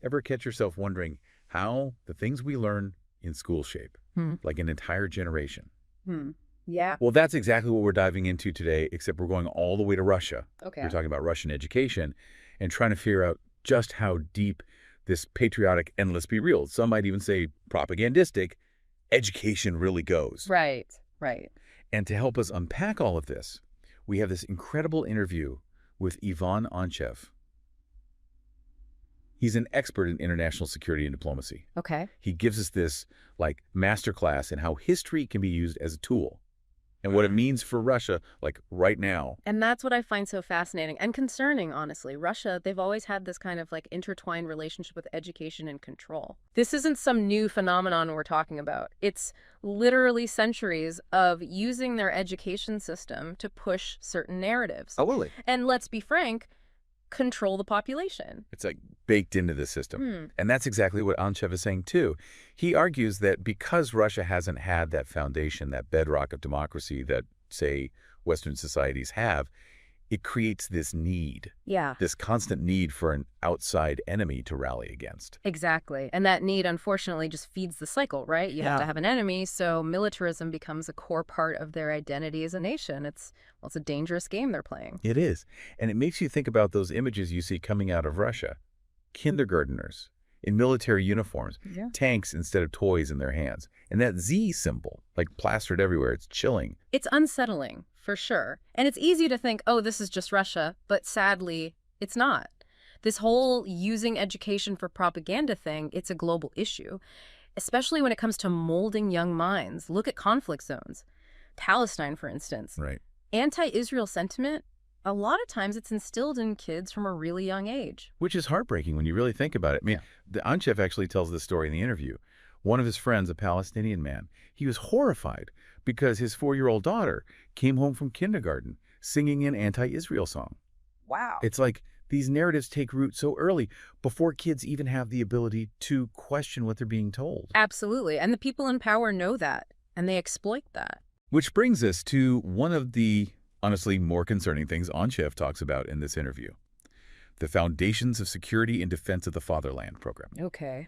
Ever catch yourself wondering how the things we learn in school shape, like an entire generation? Yeah. Well, that's exactly what we're diving into today, except we're going all the way to Russia. Okay. We're talking about Russian education and trying to figure out just how deep this patriotic, and let's be real, some might even say propagandistic, education really goes. Right. And to help us unpack all of this, we have this incredible interview with Ivan Anchev. He's an expert in international security and diplomacy. Okay. He gives us this masterclass in how history can be used as a tool and what it means for Russia, right now. And that's what I find so fascinating and concerning, honestly. Russia, they've always had this kind of intertwined relationship with education and control. This isn't some new phenomenon we're talking about. It's literally centuries of using their education system to push certain narratives. Absolutely. And let's be frank, control the population. It's baked into the system. And that's exactly what Anchev is saying too. He argues that because Russia hasn't had that foundation, that bedrock of democracy that, say, Western societies have, it creates this need. Yeah. This constant need for an outside enemy to rally against. Exactly. And that need, unfortunately, just feeds the cycle, right? You have to have an enemy, so militarism becomes a core part of their identity as a nation. It's a dangerous game they're playing. It is. And it makes you think about those images you see coming out of Russia. Kindergarteners in military uniforms, tanks instead of toys in their hands. And that Z symbol, plastered everywhere. It's chilling. It's unsettling, for sure. And it's easy to think, oh, this is just Russia, but sadly, it's not. This whole using education for propaganda thing, it's a global issue, especially when it comes to molding young minds. Look at conflict zones. Palestine, for instance. Right. Anti-Israel sentiment, a lot of times it's instilled in kids from a really young age. Which is heartbreaking when you really think about it. I mean, the Anchev actually tells this story in the interview. One of his friends, a Palestinian man, he was horrified because his 4-year-old daughter came home from kindergarten singing an anti-Israel song. Wow. It's like these narratives take root so early before kids even have the ability to question what they're being told. Absolutely. And the people in power know that, and they exploit that. Which brings us to one of the, honestly, more concerning things Anchev talks about in this interview. The Foundations of Security and Defense of the Fatherland program. Okay.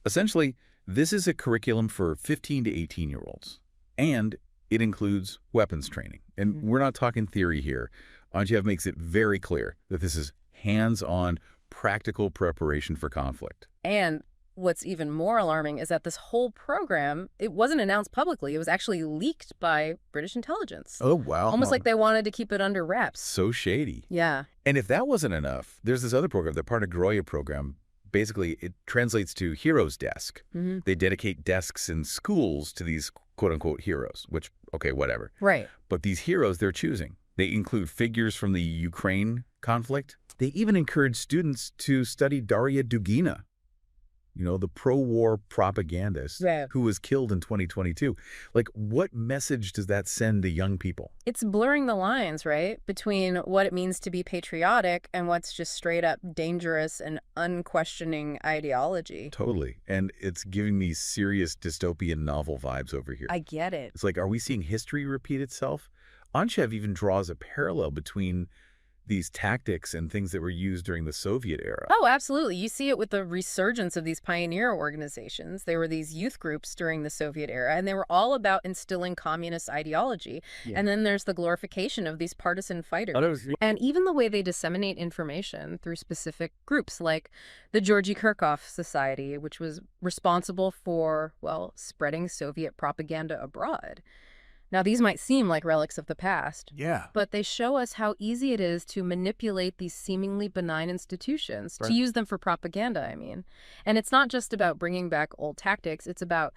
Essentially, this is a curriculum for 15 to 18-year-olds, and it includes weapons training. And we're not talking theory here. Anchev makes it very clear that this is hands-on, practical preparation for conflict. And what's even more alarming is that this whole program, it wasn't announced publicly. It was actually leaked by British intelligence. Oh, wow. Almost like they wanted to keep it under wraps. So shady. Yeah. And if that wasn't enough, there's this other program, the Parnagroya program. Basically, it translates to Heroes Desk. They dedicate desks in schools to these quote-unquote heroes, which, okay, whatever. Right. But these heroes they're choosing, they include figures from the Ukraine conflict. They even encourage students to study Daria Dugina, the pro-war propagandist who was killed in 2022. What message does that send to young people? It's blurring the lines, right, between what it means to be patriotic and what's just straight up dangerous and unquestioning ideology. Totally. And it's giving me serious dystopian novel vibes over here. I get it. It's are we seeing history repeat itself? Anchev even draws a parallel between these tactics and things that were used during the Soviet era. Oh, absolutely. You see it with the resurgence of these pioneer organizations. They were these youth groups during the Soviet era, and they were all about instilling communist ideology. And then there's the glorification of these partisan fighters. And even the way they disseminate information through specific groups, like the Georgy Kirchhoff Society, which was responsible for, spreading Soviet propaganda abroad. Now, these might seem like relics of the past, but they show us how easy it is to manipulate these seemingly benign institutions, to use them for propaganda, I mean. And it's not just about bringing back old tactics, it's about,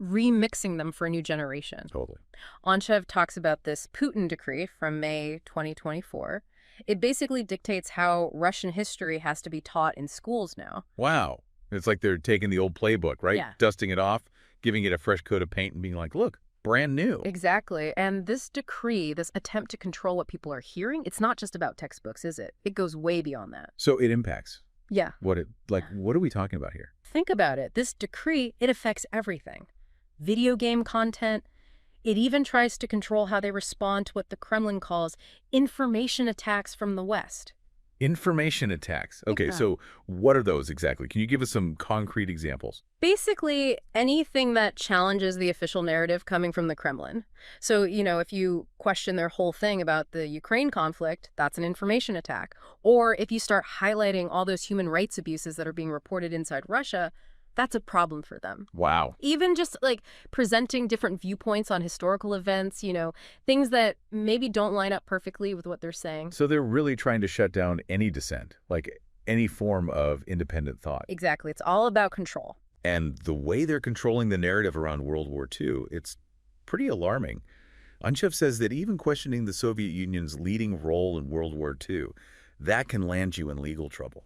remixing them for a new generation. Totally. Anchev talks about this Putin decree from May 2024. It basically dictates how Russian history has to be taught in schools now. Wow. It's like they're taking the old playbook, right? Yeah. Dusting it off, giving it a fresh coat of paint and being like, look, brand new. Exactly. And this decree, this attempt to control what people are hearing, it's not just about textbooks, is it? It goes way beyond that. So it impacts. Yeah. What are we talking about here? Think about it. This decree, it affects everything. Video game content. It even tries to control how they respond to what the Kremlin calls information attacks from the West. Information attacks. Okay, Yeah. so what are those exactly? Can you give us some concrete examples? Basically, anything that challenges the official narrative coming from the Kremlin. So, if you question their whole thing about the Ukraine conflict, that's an information attack. Or if you start highlighting all those human rights abuses that are being reported inside Russia, that's a problem for them. Wow. Even just like presenting different viewpoints on historical events, things that maybe don't line up perfectly with what they're saying. So they're really trying to shut down any dissent, like any form of independent thought. Exactly. It's all about control. And the way they're controlling the narrative around World War II, it's pretty alarming. Anchev says that even questioning the Soviet Union's leading role in World War II, that can land you in legal trouble,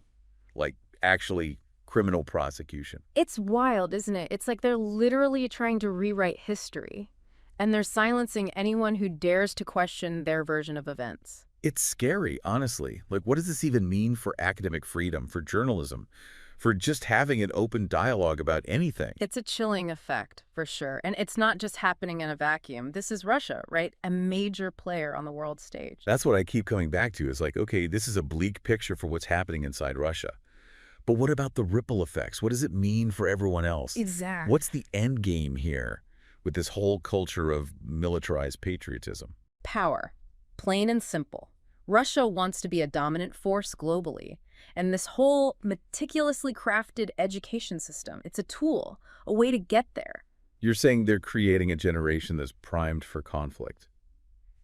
like actually criminal prosecution. It's wild, isn't it? It's like they're literally trying to rewrite history, and they're silencing anyone who dares to question their version of events. It's scary, honestly. Like, what does this even mean for academic freedom, for journalism, for just having an open dialogue about anything? It's a chilling effect, for sure. And it's not just happening in a vacuum. This is Russia, right? A major player on the world stage. That's what I keep coming back to, is like, okay, this is a bleak picture for what's happening inside Russia. But what about the ripple effects? What does it mean for everyone else? Exactly. What's the end game here with this whole culture of militarized patriotism? Power. Plain and simple. Russia wants to be a dominant force globally. And this whole meticulously crafted education system, it's a tool, a way to get there. You're saying they're creating a generation that's primed for conflict.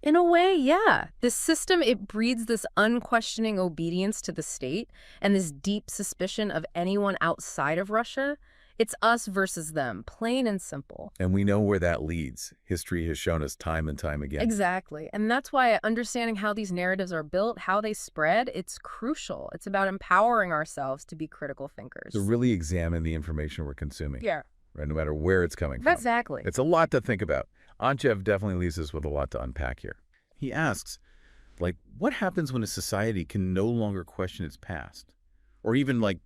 In a way, yeah. This system, it breeds this unquestioning obedience to the state and this deep suspicion of anyone outside of Russia. It's us versus them, plain and simple. And we know where that leads. History has shown us time and time again. Exactly. And that's why understanding how these narratives are built, how they spread, it's crucial. It's about empowering ourselves to be critical thinkers. To really examine the information we're consuming. Yeah. Right, no matter where it's coming from. Exactly. It's a lot to think about. Anchev definitely leaves us with a lot to unpack here. He asks, like, what happens when a society can no longer question its past? Or even, like,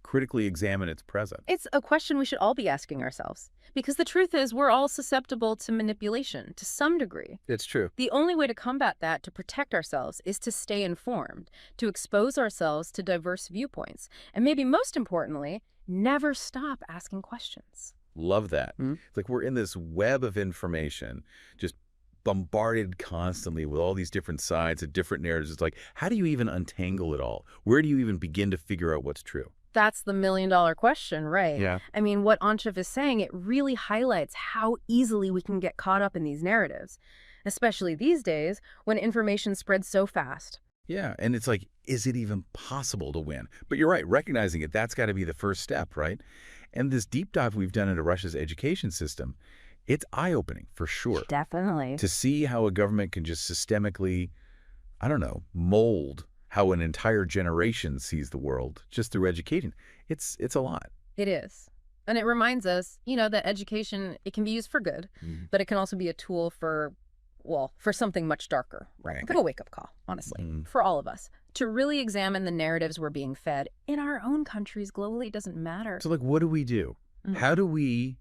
critically examine its present? It's a question we should all be asking ourselves. Because the truth is, we're all susceptible to manipulation, to some degree. It's true. The only way to combat that, to protect ourselves, is to stay informed, to expose ourselves to diverse viewpoints, and maybe most importantly, never stop asking questions. Love that. It's like we're in this web of information, just bombarded constantly with all these different sides and different narratives. It's like, how do you even untangle it all? Where do you even begin to figure out what's true? That's the million-dollar question, right? Yeah. I mean, what Anchev is saying, it really highlights how easily we can get caught up in these narratives, especially these days when information spreads so fast. Yeah, and it's like, is it even possible to win? But you're right, recognizing it, that's got to be the first step, right? And this deep dive we've done into Russia's education system, it's eye-opening for sure. Definitely. To see how a government can just systemically, I don't know, mold how an entire generation sees the world just through education. It's a lot. It is. And it reminds us, that education, it can be used for good, but it can also be a tool for something much darker. Right. Like a wake-up call, honestly, for all of us. To really examine the narratives we're being fed in our own countries globally, it doesn't matter. So, like, what do we do? How do we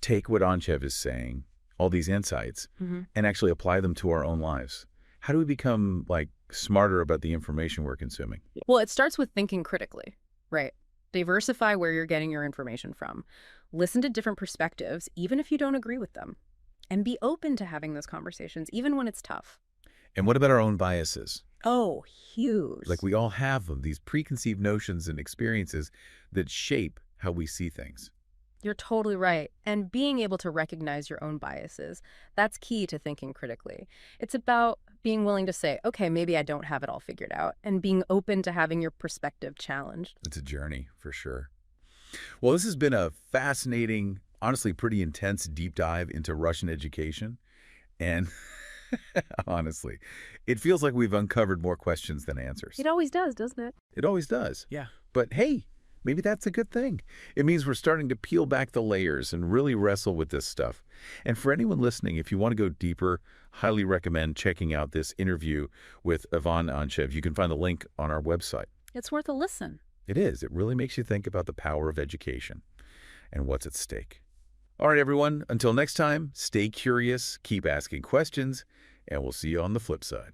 take what Anchev is saying, all these insights, and actually apply them to our own lives? How do we become, like, smarter about the information we're consuming? Well, it starts with thinking critically, right? Diversify where you're getting your information from. Listen to different perspectives, even if you don't agree with them. And be open to having those conversations, even when it's tough. And what about our own biases? Oh, huge. Like, we all have them, these preconceived notions and experiences that shape how we see things. You're totally right. And being able to recognize your own biases, that's key to thinking critically. It's about being willing to say, okay, maybe I don't have it all figured out, and being open to having your perspective challenged. It's a journey, for sure. Well, this has been a fascinating, honestly pretty intense deep dive into Russian education. And honestly, it feels like we've uncovered more questions than answers. It always does, doesn't it? It always does. Yeah. But hey, maybe that's a good thing. It means we're starting to peel back the layers and really wrestle with this stuff. And for anyone listening, if you want to go deeper, highly recommend checking out this interview with Ivan Anchev. You can find the link on our website. It's worth a listen. It is. It really makes you think about the power of education and what's at stake. All right, everyone. Until next time, stay curious, keep asking questions, and we'll see you on the flip side.